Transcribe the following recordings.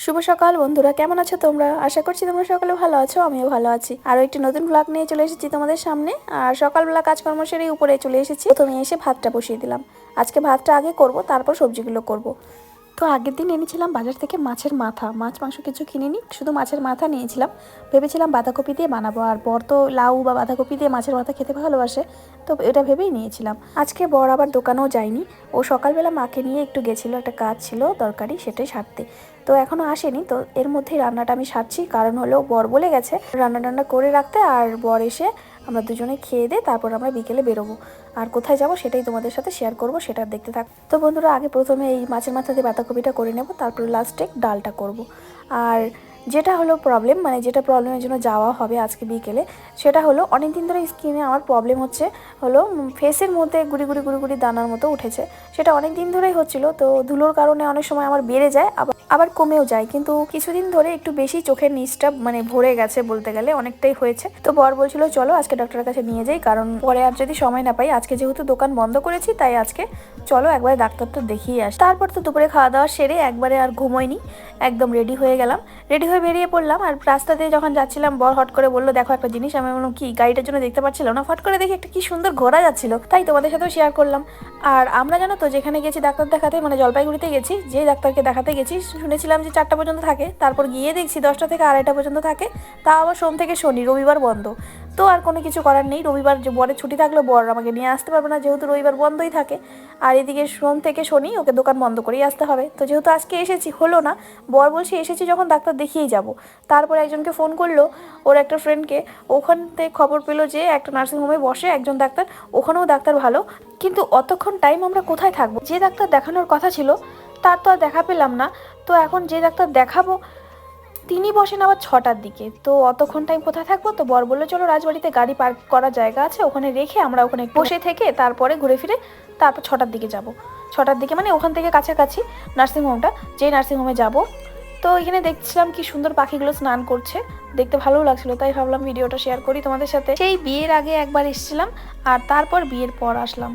শুভ সকাল বন্ধুরা, কেমন আছো তোমরা? আশা করছি তোমরা সকালে ভালো আছো, আমিও ভালো আছি। আরও একটি নতুন ব্লগ নিয়ে চলে এসেছি তোমাদের সামনে। আর সকালবেলা কাজকর্ম সেরে উপরে চলে এসেছি। প্রথমে এসে ভাতটা বসিয়ে দিলাম। আজকে ভাতটা আগে করব, তারপর সবজিগুলো করব। তো আগের দিন এনেছিলাম বাজার থেকে মাছের মাথা, মাছ মাংস কিছু কিনিনি, শুধু মাছের মাথা নিয়েছিলাম। ভেবেছিলাম বাঁধাকপি দিয়ে বানাবো, আর বর তো লাউ বা বাঁধাকপি দিয়ে মাছের মাথা খেতে ভালোবাসে, তো এটা ভেবেই নিয়েছিলাম। আজকে বর আবার দোকানেও যায়নি, ও সকালবেলা মাকে নিয়ে একটু গেছিলো, একটা কাজ ছিল দরকারি, সেটাই সারতে। তো এখনও আসেনি, তো এর মধ্যেই রান্নাটা আমি সারছি। কারণ হলো বর বলে গেছে রান্না টান্না করে রাখতে, আর বর এসে আমরা দুজনে খেয়ে দিয়ে তারপর আমরা বিকেলে বেরোবো। আর কোথায় যাব সেটাই তোমাদের সাথে শেয়ার করব, সেটা দেখতে থাক। তো বন্ধুরা, আগে প্রথমে এই মাছের মাথা দিয়ে বাঁধাকপিটা করে নেব, তারপর লাস্টে ডালটা করব। আর যেটা হলো প্রবলেম, মানে যেটা প্রবলেমের জন্য যাওয়া হবে আজকে বিকেলে, সেটা হলো অনেক দিন ধরে স্কিনে আমার প্রবলেম হচ্ছে, হলো ফেসের মধ্যে গুড়ি গুড়ি গুড়ি গুড়ি দানার মতো উঠেছে। সেটা অনেক দিন ধরেই হচ্ছিল, তো ধুলোর কারণে অনেক সময় আমার বেড়ে যায়, আবার কমেও যায়। কিন্তু কিছুদিন ধরে একটু বেশি চোখের নিচটা মানে ভরে গেছে, বলতে গেলে অনেকটাই হয়েছে। তো বর বলছিল চলো আজকে ডক্টরের কাছে নিয়ে যাই, কারণ পরে আর যদি সময় না পাই। আজকে যেহেতু দোকান বন্ধ করেছি, তাই আজকে চলো একবারে ডাক্তারটা দেখিয়ে আসি। তারপর তো দুপুরে খাওয়া দাওয়া সেরে একবারে আর ঘুমোইনি, একদম রেডি হয়ে গেলাম। রেডি হয়ে বেরিয়ে পড়লাম। আর রাস্তাতে যখন যাচ্ছিলাম, বর হট করে বললো দেখো একটা জিনিস। আমি বললাম কি? গাড়িটার জন্য দেখতে পাচ্ছিল না, ফট করে দেখি একটা কি সুন্দর ঘোড়া যাচ্ছিল, তাই তোমাদের সাথেও শেয়ার করলাম। আর আমরা জানো তো যেখানে গেছি ডাক্তার দেখাতে, মানে জলপাইগুড়িতে গেছি, যে ডাক্তারকে দেখাতে গেছি শুনেছিলাম যে 4টা পর্যন্ত থাকে, তারপর গিয়ে দেখছি 10টা থেকে 2:30 পর্যন্ত থাকে। তা আবার সোম থেকে শনি, রবিবার বন্ধ। তো আর কোনো কিছু করার নেই, রবিবার যে বরের ছুটি থাকলেও বর আমাকে নিয়ে আসতে পারবে না, যেহেতু রবিবার বন্ধই থাকে। আর এদিকে সোম থেকে শনি ওকে দোকান বন্ধ করেই আসতে হবে। তো যেহেতু আজকে এসেছি, হলো না। বর বলছে এসেছি যখন ডাক্তার দেখিয়েই যাব। তারপর একজনকে ফোন করলো, ওর একটা ফ্রেন্ডকে। ওখান থেকে খবর পেলো যে একটা নার্সিংহোমে বসে একজন ডাক্তার, ওখানেও ডাক্তার ভালো। কিন্তু অতক্ষণ টাইম আমরা কোথায় থাকবো? যে ডাক্তার দেখানোর কথা ছিল তার তো আর দেখা পেলাম না। তো এখন যে ডাক্তার দেখাবো তিনি বসেন আবার 6টার দিকে, তো অতক্ষণ টাইম কোথায় থাকবো? তো বর বললো চলো রাজবাড়িতে গাড়ি পার্ক করার জায়গা আছে, ওখানে রেখে আমরা ওখানে বসে থেকে তারপরে ঘুরে ফিরে তারপর 6টার দিকে যাব। 6টার দিকে মানে ওখান থেকে কাছাকাছি নার্সিংহোমটা, যেই নার্সিংহোমে যাব। তো এখানে দেখছিলাম কি সুন্দর পাখিগুলো স্নান করছে, দেখতে ভালোও লাগছিল, তাই ভাবলাম ভিডিওটা শেয়ার করি তোমাদের সাথে। সেই বিয়ের আগে একবার এসেছিলাম, আর তারপর বিয়ের পর আসলাম।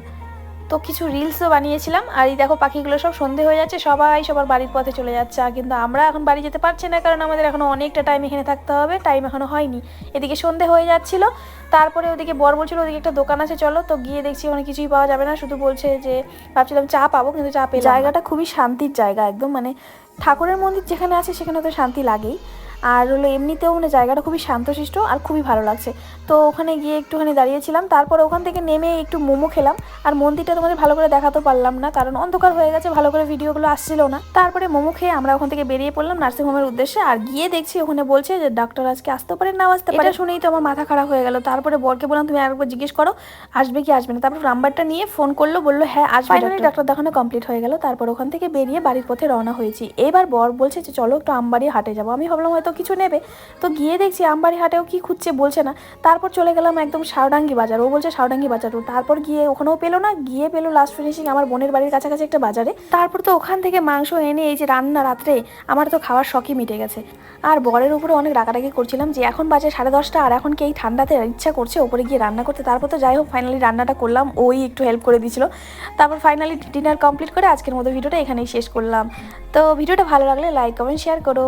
তো কিছু রিলসও বানিয়েছিলাম। আর এই দেখো পাখিগুলো সব সন্ধে হয়ে যাচ্ছে, সবাই সবার বাড়ির পথে চলে যাচ্ছে। আর কিন্তু আমরা এখন বাড়ি যেতে পারছি না, কারণ আমাদের এখনও অনেকটা টাইম এখানে থাকতে হবে, টাইম এখনও হয়নি। এদিকে সন্ধে হয়ে যাচ্ছিল। তারপরে ওদিকে বর বলছিল ওদিকে একটা দোকান আছে চলো, তো গিয়ে দেখছি ওখানে কিছুই পাওয়া যাবে না, শুধু বলছে যে ভাবছিলাম চা পাবো, কিন্তু চা পেলাম না। জায়গাটা খুবই শান্তির জায়গা একদম, মানে ঠাকুরের মন্দির যেখানে আছে সেখানে তো শান্তি লাগেই। আর হলো এমনিতেও মানে জায়গাটা খুবই শান্তশিষ্ট আর খুবই ভালো লাগছে। তো ওখানে গিয়ে একটুখানি দাঁড়িয়েছিলাম, তারপর ওখান থেকে নেমে একটু মোমো খেলাম। আর মন্দিরটা তোমাদের ভালো করে দেখাতে পারলাম না, কারণ অন্ধকার হয়ে গেছে, ভালো করে ভিডিওগুলো আসছিল না। তারপরে মোমো খেয়ে আমরা ওখান থেকে বেরিয়ে পড়লাম নার্সিংহোমের উদ্দেশ্যে। আর গিয়ে দেখছি ওখানে বলছে যে ডাক্তার আজকে আসতে পারে নাও আসতে পারে। এটা শুনেই তো আমার মাথা খারাপ হয়ে গেল। তারপরে বরকে বললাম তুমি আরেকবার জিজ্ঞেস করো আসবে কি আসবে না। তারপর নাম্বারটা নিয়ে ফোন করলো, বললো হ্যাঁ আসবে। ফাইনালি ডাক্তার দেখানো কমপ্লিট হয়ে গেল। তারপর ওখান থেকে বেরিয়ে বাড়ির পথে রওনা হয়েছি। এবার বর বলছে যে চলো একটু আমবাড়ি হাটে যাবো। আমি ভাবলাম হয়তো কিছু নেবে, তো গিয়ে দেখছি আমবাড়ি হাটেও কি খুঁজছে বলছে না। তারপর চলে গেলাম একদম সাউডাঙ্গি বাজার, ও বলছে সাউডাঙ্গি বাজার। তারপর গিয়ে ওখানেও পেলো না, গিয়ে পেলো লাস্ট ফিনিশিং আমার বোনের বাড়ির কাছাকাছি একটা বাজারে। তারপর তো ওখান থেকে মাংস এনে এই যে রান্না রাত্রে, আমার তো খাওয়ার শখই মিটে গেছে। আর বরের উপরে অনেক রাগারাগি করছিলাম যে এখন বাজে 10:30, আর এখন কি এই ঠান্ডাতে ইচ্ছা করছে ওপরে গিয়ে রান্না করতে। তারপর তো যাই হোক ফাইনালি রান্নাটা করলাম, ওই একটু হেল্প করে দিয়েছিল। তারপর ফাইনালি ডিনার কমপ্লিট করে আজকের মতো ভিডিওটা এখানেই শেষ করলাম। তো ভিডিওটা ভালো লাগলে লাইক কমেন্ট শেয়ার করো।